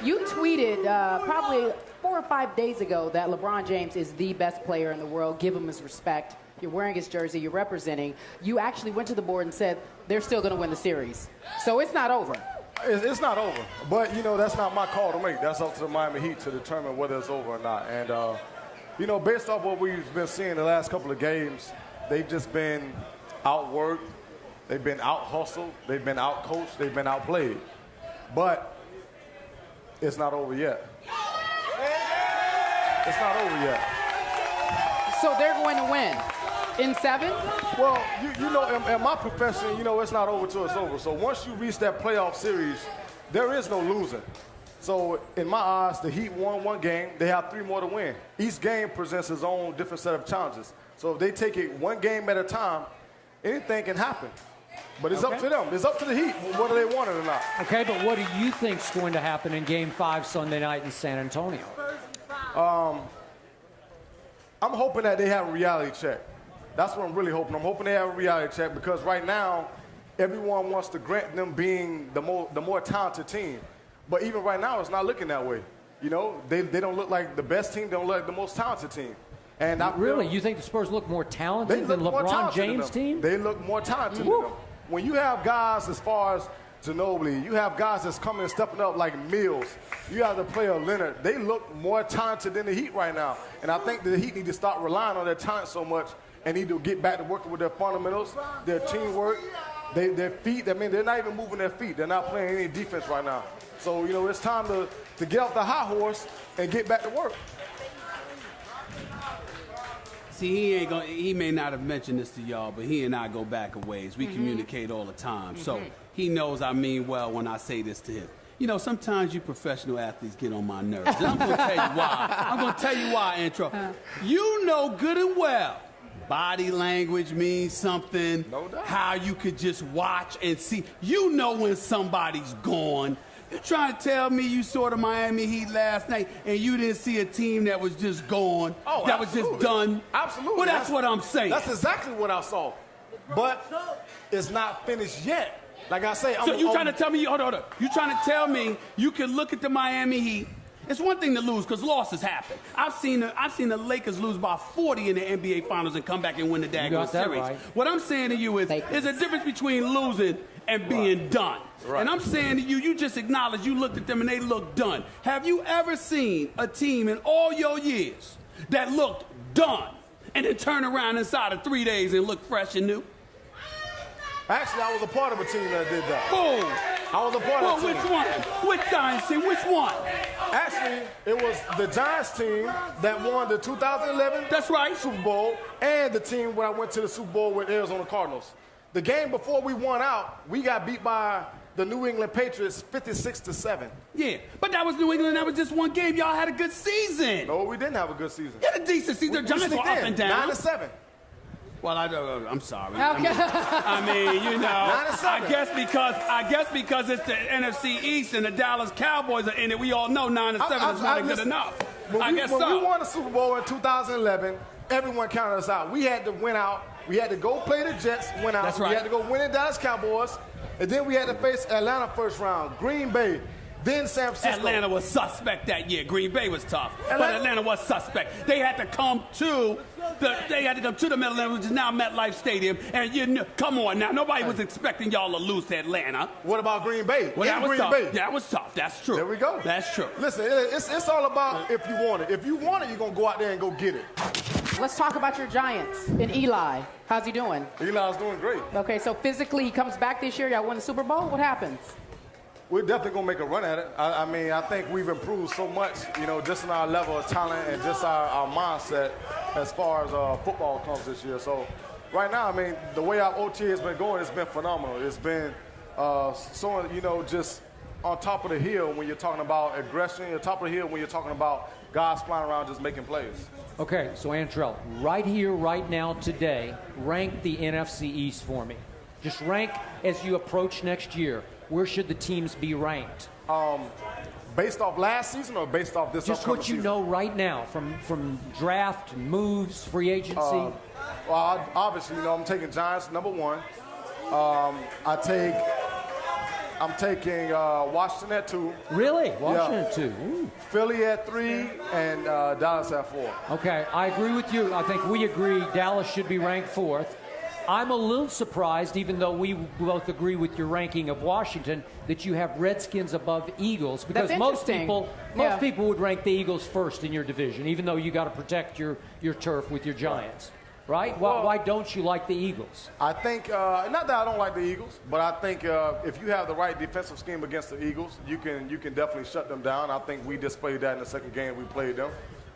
You tweeted probably 4 or 5 days ago that LeBron James is the best player in the world. Give him his respect. You're wearing his jersey. You're representing. You actually went to the board and said they're still going to win the series. So it's not over. It's not over. But, you know, that's not my call to make. That's up to the Miami Heat to determine whether it's over or not. And, you know, based off what we've been seeing the last couple of games, they've just been outworked. They've been out-hustled. They've been out-coached. They've been outplayed. But it's not over yet. It's not over yet. So they're going to win in 7? Well, you know, in my profession, you know, it's not over till it's over. So once you reach that playoff series, there is no losing. So in my eyes, the Heat won 1 game. They have 3 more to win. Each game presents its own different set of challenges. So if they take it 1 game at a time, anything can happen. But it's up to them. It's up to the Heat whether they want it or not. Okay, but what do you think's going to happen in Game 5 Sunday night in San Antonio? I'm hoping that they have a reality check. That's what I'm really hoping. I'm hoping they have a reality check because right now, everyone wants to grant them being the more talented team. But even right now, it's not looking that way. You know, they don't look like the best team. They don't look like the most talented team. And really, you think the Spurs look more talented than LeBron James' team? They look more talented than them. When you have guys as far as Ginobili, you have guys that's coming and stepping up like Mills. You have the player Leonard. They look more talented than the Heat right now. And I think the Heat need to stop relying on their talent so much and need to get back to working with their fundamentals, their teamwork, their feet. I mean, they're not even moving their feet. They're not playing any defense right now. So, you know, it's time to get off the high horse and get back to work. See, he may not have mentioned this to y'all, but he and I go back a ways. We communicate all the time. So he knows I mean well when I say this to him. You know, sometimes you professional athletes get on my nerves. And I'm going to tell you why. I'm going to tell you why, Antrel. You know good and well body language means something. No doubt. How you could just watch and see. You know when somebody's gone. You trying to tell me you saw the Miami Heat last night and you didn't see a team that was just gone, that was just done? Absolutely. Well, that's what I'm saying. That's exactly what I saw. But it's not finished yet. Like I say, so you trying to tell me, hold on. You trying to tell me you can look at the Miami Heat. It's one thing to lose because losses happen. I've seen the Lakers lose by 40 in the NBA Finals and come back and win the daggone series. Right. What I'm saying to you is there's a difference between losing and being done. Right. And I'm saying to you, you just acknowledge you looked at them and they looked done. Have you ever seen a team in all your years that looked done and then turn around inside of 3 days and look fresh and new? Actually, I was a part of a team that did that. Boom. I was a part of a team. Which one? Which dynasty? Which one? Actually, it was the Giants team that won the 2011 That's right. Super Bowl and the team when I went to the Super Bowl with Arizona Cardinals. The game before we won out, we got beat by the New England Patriots 56-7. Yeah, but that was New England. That was just one game. Y'all had a good season. No, we didn't have a good season. You had a decent season. The Giants were up and down. 9-7. Well, I'm sorry. Okay. I mean, you know, 9-7. I guess because it's the NFC East and the Dallas Cowboys are in it, we all know 9-7 is not good enough. When we won the Super Bowl in 2011, everyone counted us out. We had to win out. We had to go play the Jets, win out. That's right. We had to go win the Dallas Cowboys, and then we had to face Atlanta first round, Green Bay, then San Francisco. Atlanta was suspect that year. Green Bay was tough, but Atlanta was suspect. They had to come to the Meadowlands, which is now MetLife Stadium, and you knew, come on now, nobody was expecting y'all to lose to Atlanta. What about Green Bay? Well, that was Green tough. Bay. Yeah, that was tough. That's true. There we go. That's true. Listen, it's all about if you want it. If you want it, you're going to go out there and go get it. Let's talk about your Giants and Eli. How's he doing? Eli's doing great. Okay, so physically he comes back this year. Y'all win the Super Bowl. What happens? We're definitely going to make a run at it. I mean, I think we've improved so much, you know, just in our level of talent and just our mindset as far as football comes this year. So right now, I mean, the way our OTA has been going, it's been phenomenal. It's been so, you know, just on top of the hill when you're talking about aggression, on top of the hill when you're talking about guys flying around just making plays. Okay, so Antrel, right here, right now, today, rank the NFC East for me. Just rank as you approach next year. Where should the teams be ranked? Based off last season or based off this Just what you know right now from draft, moves, free agency? Well, obviously, you know, I'm taking Giants number one. I take I'm taking Washington at 2. Really? Washington at 2. Ooh. Philly at 3, and Dallas at 4. Okay, I agree with you. I think we agree Dallas should be ranked 4th. I'm a little surprised, even though we both agree with your ranking of Washington, that you have Redskins above Eagles, because most people would rank the Eagles first in your division, even though you got to protect your turf with your Giants. Right? Why don't you like the Eagles? I think, not that I don't like the Eagles, but I think if you have the right defensive scheme against the Eagles, you can definitely shut them down. I think we displayed that in the second game we played them.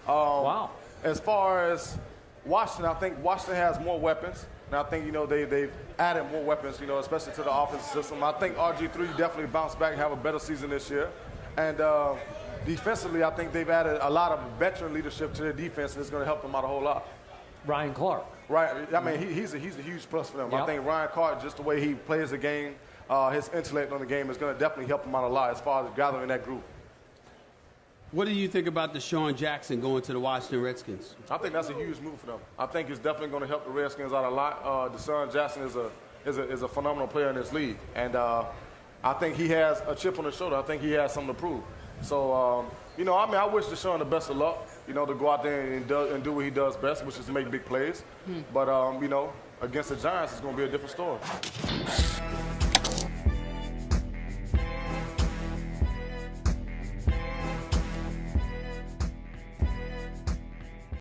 Wow. As far as Washington, I think Washington has more weapons. And I think, they've added more weapons, especially to the offensive system. I think RG3 definitely bounced back and have a better season this year. And defensively, I think they've added a lot of veteran leadership to their defense, and it's going to help them out a whole lot. Ryan Clark. Right. I mean, he's a huge plus for them. Yep. I think Ryan Clark, just the way he plays the game, his intellect on the game is going to definitely help him out a lot as far as gathering that group. What do you think about Deshaun Jackson going to the Washington Redskins? I think that's a huge move for them. I think it's definitely going to help the Redskins out a lot. Deshaun Jackson is a phenomenal player in this league, and I think he has a chip on his shoulder. I think he has something to prove. So, I wish Deshaun the best of luck, to go out there and do what he does best, which is make big plays. But, against the Giants, it's going to be a different story.